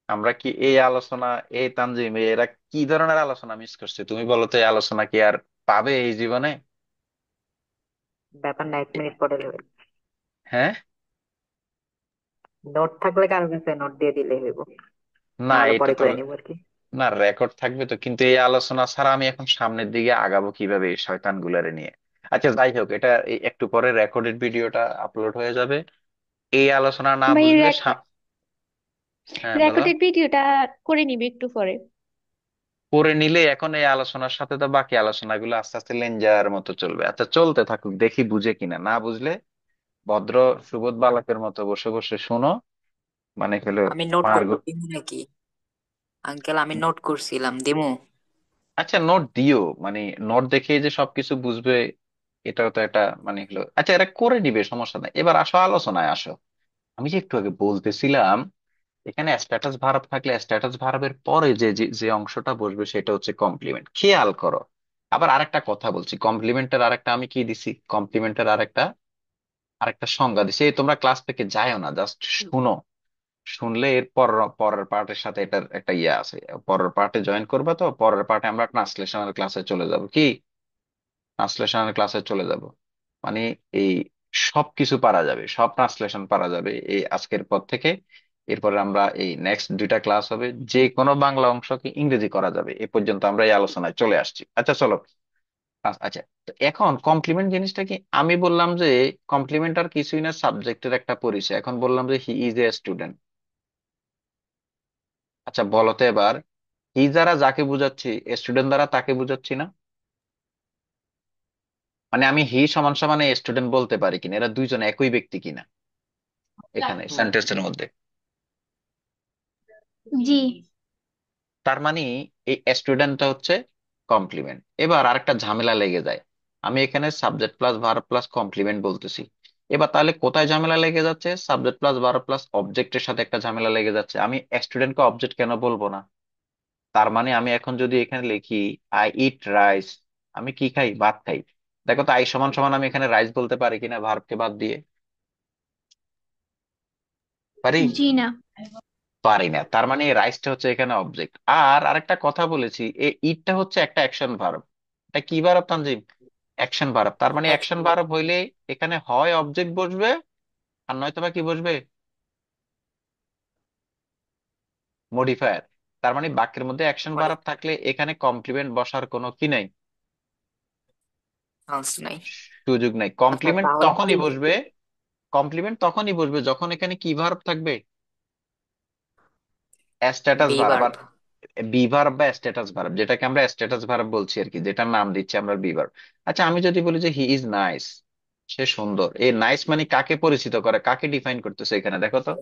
আমরা কি এই আলোচনা, এই তানজিম, এরা কি ধরনের আলোচনা মিস করছে তুমি বলো তো? এই আলোচনা কি আর পাবে এই জীবনে? ব্যাপার না, 1 মিনিট পরে নেবেন। হ্যাঁ। নোট থাকলে কারো কাছে নোট দিয়ে দিলে হইব, না, নাহলে এটা পরে তো করে নিব আর কি। না, রেকর্ড থাকবে তো, কিন্তু এই আলোচনা ছাড়া আমি এখন সামনের দিকে আগাবো কিভাবে এই শয়তান গুলারে নিয়ে? আচ্ছা, যাই হোক, এটা একটু পরে রেকর্ডেড ভিডিওটা আপলোড হয়ে যাবে। এই আলোচনা না ভাই বুঝলে হ্যাঁ, বলো। রেকর্ডেড ভিডিওটা করে নিবি একটু পরে। পরে নিলে এখন এই আলোচনার সাথে তো বাকি আলোচনাগুলো আস্তে আস্তে লেনজার মতো চলবে। আচ্ছা, চলতে থাকুক, দেখি বুঝে কিনা। না বুঝলে ভদ্র সুবোধ বালকের মতো বসে বসে শোনো, মানে হলো আমি নোট মার। করবো, দিমু নাকি? আঙ্কেল, আমি নোট করছিলাম, দিমু? আচ্ছা, নোট দিও, মানে নোট দেখে যে সবকিছু বুঝবে এটাও তো একটা মানে হলো। আচ্ছা, এরা করে নিবে, সমস্যা নাই। এবার আসো আলোচনায় আসো। আমি যে একটু আগে বলতেছিলাম, এখানে স্ট্যাটাস ভার্ব থাকলে স্ট্যাটাস ভার্বের পরে যে যে যে অংশটা বসবে সেটা হচ্ছে কমপ্লিমেন্ট। খেয়াল করো। আবার আরেকটা কথা বলছি, কমপ্লিমেন্টের আরেকটা আমি কি দিছি, কমপ্লিমেন্টের আরেকটা আরেকটা সংজ্ঞা দিছি। এই তোমরা ক্লাস থেকে যাও না, জাস্ট শুনো। শুনলে এর পরের পার্টের সাথে এটার একটা ইয়ে আছে। পরের পার্টে জয়েন করবা, তো পরের পার্টে আমরা ট্রান্সলেশনাল ক্লাসে চলে যাব। কি ট্রান্সলেশনাল ক্লাসে চলে যাব, মানে এই সব কিছু পারা যাবে, সব ট্রান্সলেশন পারা যাবে এই আজকের পর থেকে। এরপরে আমরা এই নেক্সট 2টা ক্লাস হবে, যে কোনো বাংলা অংশকে ইংরেজি করা যাবে। এ পর্যন্ত আমরা এই আলোচনায় চলে আসছি। আচ্ছা, চলো। আচ্ছা, তো এখন কমপ্লিমেন্ট জিনিসটা কি? আমি বললাম যে কমপ্লিমেন্ট আর কিছুই না, সাবজেক্টের একটা পরিচয়। এখন বললাম যে হি ইজ এ স্টুডেন্ট। আচ্ছা, বলো তো এবার, হি দ্বারা যাকে বুঝাচ্ছি, স্টুডেন্ট দ্বারা তাকে বুঝাচ্ছি না? মানে আমি হি সমান সমান স্টুডেন্ট বলতে পারি কিনা? এরা দুইজন একই ব্যক্তি কিনা এখানে হুম। সেন্টেন্সের মধ্যে? জি। তার মানে এই স্টুডেন্টটা হচ্ছে কমপ্লিমেন্ট। এবার আরেকটা ঝামেলা লেগে যায়। আমি এখানে subject plus verb plus complement বলতেছি। এবার তাহলে কোথায় ঝামেলা লেগে যাচ্ছে? সাবজেক্ট প্লাস ভার্ব প্লাস অবজেক্টের সাথে একটা ঝামেলা লেগে যাচ্ছে। আমি স্টুডেন্টকে অবজেক্ট কেন বলবো না? তার মানে আমি এখন যদি এখানে লিখি আই ইট রাইস, আমি কি খাই? ভাত খাই। দেখো তো আই সমান সমান আমি এখানে রাইস বলতে পারি কিনা ভার্বকে বাদ দিয়ে? পারি? জি না। পারি না। তার মানে এই রাইসটা হচ্ছে এখানে অবজেক্ট। আর আরেকটা কথা বলেছি, এই ইটটা হচ্ছে একটা অ্যাকশন ভার্ব। এটা কি ভার্ব তানজিম? Action verb. তার মানে অ্যাকশন Action. ভার্ব হইলে এখানে হয় অবজেক্ট বসবে, আর নয়তো বা কি বসবে? মডিফায়ার। তার মানে বাক্যের মধ্যে অ্যাকশন ভার্ব থাকলে এখানে কমপ্লিমেন্ট বসার কোনো কি নাই, চান্স নাই। সুযোগ নাই। আচ্ছা কমপ্লিমেন্ট তাহলে কি তখনই বসবে, কমপ্লিমেন্ট তখনই বসবে যখন এখানে কি ভার্ব থাকবে? Status be verb. ভার্ব। আর বি ভার্ব বা স্ট্যাটাস ভার্ব, যেটাকে আমরা স্ট্যাটাস ভার্ব বলছি আর কি, যেটার নাম দিচ্ছি আমরা বি ভার্ব। আচ্ছা, আমি যদি বলি যে হি ইজ নাইস, সে সুন্দর, এই নাইস মানে কাকে পরিচিত করে, কাকে ডিফাইন করতেছে এখানে দেখো তো?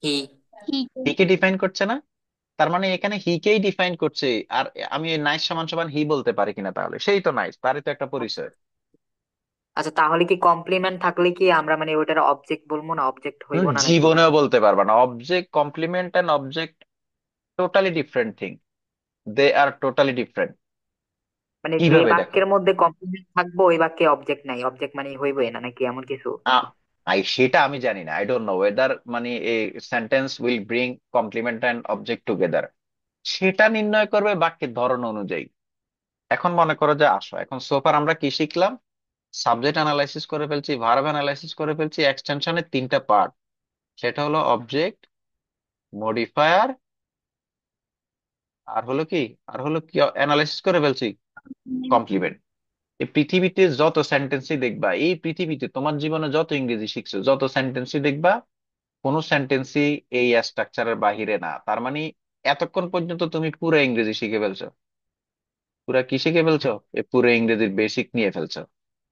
হি। ঠিক। হি কে ডিফাইন করছে না? তার মানে এখানে হি কেই ডিফাইন করছে। আর আমি নাইস সমান সমান হি বলতে পারি কিনা, তাহলে সেই তো নাইস, তারই তো একটা পরিচয়। আচ্ছা তাহলে কি কমপ্লিমেন্ট থাকলে কি আমরা মানে ওটার অবজেক্ট বলবো না, অবজেক্ট হইব না নাকি? জীবনেও বলতে পারবা না। Object, complement and object totally different thing. They are totally different. মানে যে কিভাবে দেখো? বাক্যের মধ্যে কমপ্লিমেন্ট থাকবো ওই বাক্যে অবজেক্ট নাই, অবজেক্ট মানে হইবই না নাকি এমন কিছু? সেটা আমি জানি না, আই ডোন্ট নো ওয়েদার মানে a sentence will bring complement and object together. সেটা নির্ণয় করবে বাক্যের ধরন অনুযায়ী। এখন মনে করো যে আসো, এখন সোফার আমরা কি শিখলাম? সাবজেক্ট অ্যানালাইসিস করে ফেলছি, ভার্ব অ্যানালাইসিস করে ফেলছি, এক্সটেনশনের তিনটা পার্ট। সেটা হলো অবজেক্ট, মডিফায়ার, আর হলো কি, আর হলো কি অ্যানালাইসিস করে ফেলছি, কমপ্লিমেন্ট। এই পৃথিবীতে যত সেন্টেন্সই দেখবা, এই পৃথিবীতে তোমার জীবনে যত ইংরেজি শিখছো, যত সেন্টেন্সই দেখবা, কোন সেন্টেন্সই এই স্ট্রাকচারের বাহিরে না। তার মানে এতক্ষণ পর্যন্ত তুমি পুরো ইংরেজি শিখে ফেলছো। পুরা কি শিখে ফেলছো? এই পুরো ইংরেজির বেসিক নিয়ে ফেলছো।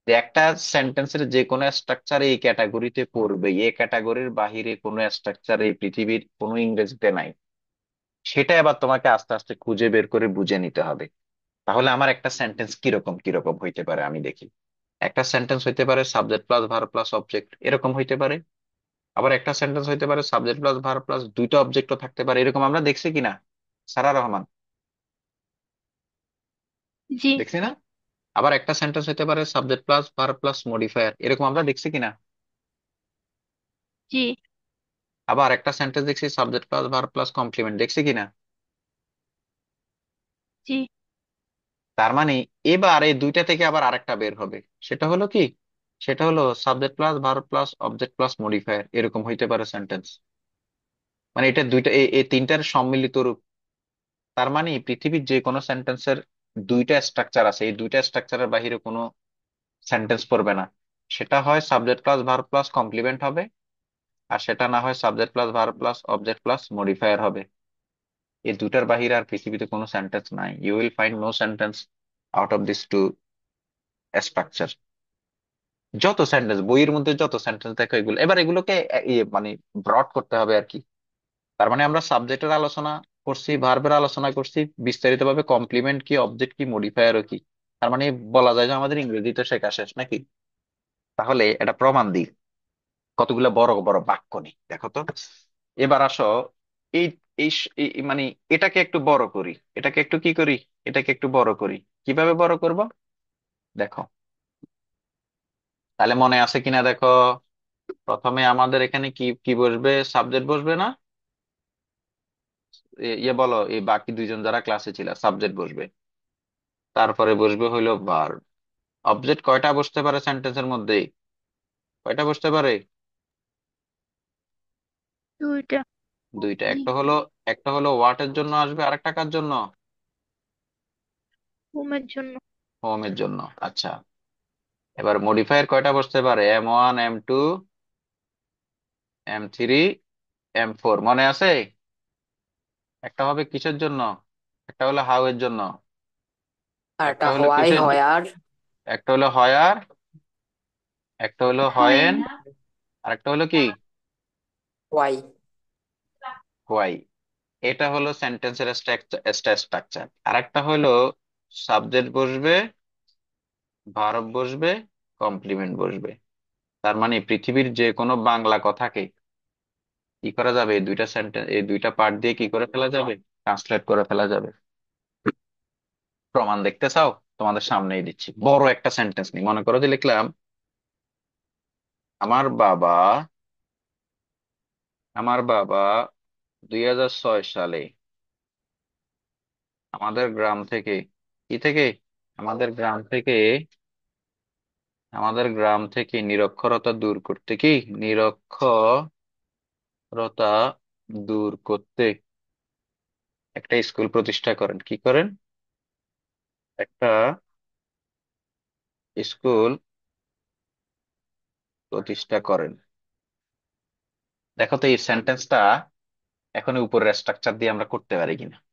যে একটা সেন্টেন্সের যে কোনো স্ট্রাকচার এই ক্যাটাগরিতে পড়বে, এই ক্যাটাগরির বাহিরে কোনো স্ট্রাকচার এই পৃথিবীর কোনো ইংরেজিতে নাই। সেটা এবার তোমাকে আস্তে আস্তে খুঁজে বের করে বুঝে নিতে হবে। তাহলে আমার একটা সেন্টেন্স কিরকম কিরকম হইতে পারে আমি দেখি। একটা সেন্টেন্স হইতে পারে subject plus verb plus object, এরকম হইতে পারে। আবার একটা সেন্টেন্স হইতে পারে সাবজেক্ট প্লাস ভার্ব প্লাস দুইটা অবজেক্টও থাকতে পারে, এরকম আমরা দেখছি কিনা? সারা রহমান, জি। দেখছি না? আবার একটা সেন্টেন্স হইতে পারে subject plus verb plus modifier, এরকম আমরা দেখছি কিনা? জি। আবার একটা সেন্টেন্স দেখছি subject plus verb plus complement, দেখছি কিনা? জি। তার মানে এবার এই দুইটা থেকে আবার আরেকটা বের হবে। সেটা হলো কি? সেটা হলো subject plus verb plus object plus modifier, এরকম হইতে পারে সেন্টেন্স। মানে এটা দুইটা, এই তিনটার সম্মিলিত রূপ। তার মানে পৃথিবীর যে কোনো সেন্টেন্সের দুইটা স্ট্রাকচার আছে, এই দুইটা স্ট্রাকচারের বাইরে কোনো সেন্টেন্স পড়বে না। সেটা হয় subject plus verb plus complement হবে, আর সেটা না হয় subject plus verb plus object plus modifier হবে। এই দুটার বাহিরে আর পৃথিবীতে কোনো সেন্টেন্স নাই। You will find no sentence out of this two structure. যত সেন্টেন্স বইয়ের মধ্যে যত সেন্টেন্স দেখো, এগুলো এবার এগুলোকে মানে ব্রড করতে হবে আর কি। তার মানে আমরা সাবজেক্টের আলোচনা করছি, ভার্বের আলোচনা করছি বিস্তারিত ভাবে, কমপ্লিমেন্ট কি, অবজেক্ট কি, মডিফায়ারও কি। তার মানে বলা যায় যে আমাদের ইংরেজি তো শেখা শেষ নাকি? তাহলে এটা প্রমাণ দিই, কতগুলো বড় বড় বাক্য নেই দেখো তো। এবার আসো, এই মানে এটাকে একটু বড় করি, এটাকে একটু কি করি, এটাকে একটু বড় করি। কিভাবে বড় করব দেখো, তাহলে মনে আছে কিনা দেখো। প্রথমে আমাদের এখানে কি কি বসবে? সাবজেক্ট বসবে না? ইয়ে বলো, এই বাকি দুইজন যারা ক্লাসে ছিল, সাবজেক্ট বসবে। তারপরে বসবে হইলো ভার্ব। অবজেক্ট কয়টা বসতে পারে সেন্টেন্সের মধ্যে? কয়টা বসতে পারে? দুইটা। দুইটা। একটা হলো হোয়াট এর জন্য আসবে, আরেকটা কার জন্য? ঘুমের জন্য। হোম এর জন্য। আচ্ছা, এবার মডিফায়ার কয়টা বসতে পারে? M1, M2, M3, M4, মনে আছে? একটা হবে কিসের জন্য? একটা হলো হাউ এর জন্য। আর একটা একটা হলো হোয়াই কিসের হয় আর একটা হলো হয়ার, একটা হলো হয় হয়েন, না। আর একটা হলো কি, হোয়াই। হোয়াই। এটা হলো সেন্টেন্সের স্ট্রাকচার। আর একটা হলো সাবজেক্ট বসবে, ভার্ব বসবে, কমপ্লিমেন্ট বসবে। তার মানে পৃথিবীর যে কোনো বাংলা কথাকে কি করা যাবে? এই দুইটা সেন্টেন্স, এই দুইটা পার্ট দিয়ে কি করে ফেলা যাবে? ট্রান্সলেট করে ফেলা যাবে। প্রমাণ দেখতে চাও? তোমাদের সামনেই দিচ্ছি, বড় একটা সেন্টেন্স নেই, মনে করো যে লিখলাম আমার বাবা আমার বাবা 2006 সালে আমাদের গ্রাম থেকে, কি থেকে, আমাদের গ্রাম থেকে আমাদের গ্রাম থেকে নিরক্ষরতা দূর করতে, কি নিরক্ষরতা দূর করতে একটা স্কুল প্রতিষ্ঠা করেন। কি করেন? একটা স্কুল প্রতিষ্ঠা করেন। দেখো তো এই সেন্টেন্সটা এখন উপরের স্ট্রাকচার দিয়ে আমরা করতে পারি কিনা,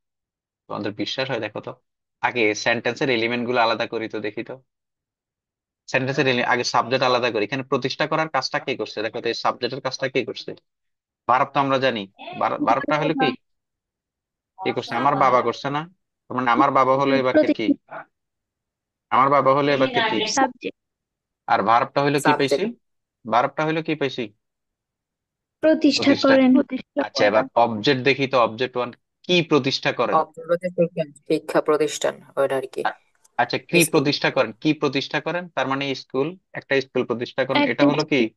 তোমাদের বিশ্বাস হয়? দেখো তো, আগে সেন্টেন্সের এলিমেন্ট গুলো আলাদা করি তো, দেখি তো। আগে সাবজেক্ট আলাদা করি, এখানে প্রতিষ্ঠা করার কাজটা কে করছে? দেখো তো এই সাবজেক্টের কাজটা কে করছে? ভার্ব তো আমরা জানি, ভার্বটা হলো কি, কে করছে? আমার বাবা করছে না? তার মানে আমার বাবা হলো এই বাক্যের কি? আমার বাবা হলো এই বাক্যের কি? সাবজেক্ট। আর ভার্বটা হলো কি পাইছি? সাবজেক্ট। ভার্বটা হলো কি পাইছি? প্রতিষ্ঠা প্রতিষ্ঠা। করেন। প্রতিষ্ঠা আচ্ছা, এবার করেন। অবজেক্ট দেখি তো, অবজেক্ট ওয়ান কি প্রতিষ্ঠা করেন? অবজেক্ট শিক্ষা শিক্ষা প্রতিষ্ঠান ওইটা আর কি। আ- আচ্ছা, কি স্কুল। প্রতিষ্ঠা করেন? কি প্রতিষ্ঠা করেন? তার মানে স্কুল, একটা স্কুল প্রতিষ্ঠা করেন, এটা একটা হলো কি?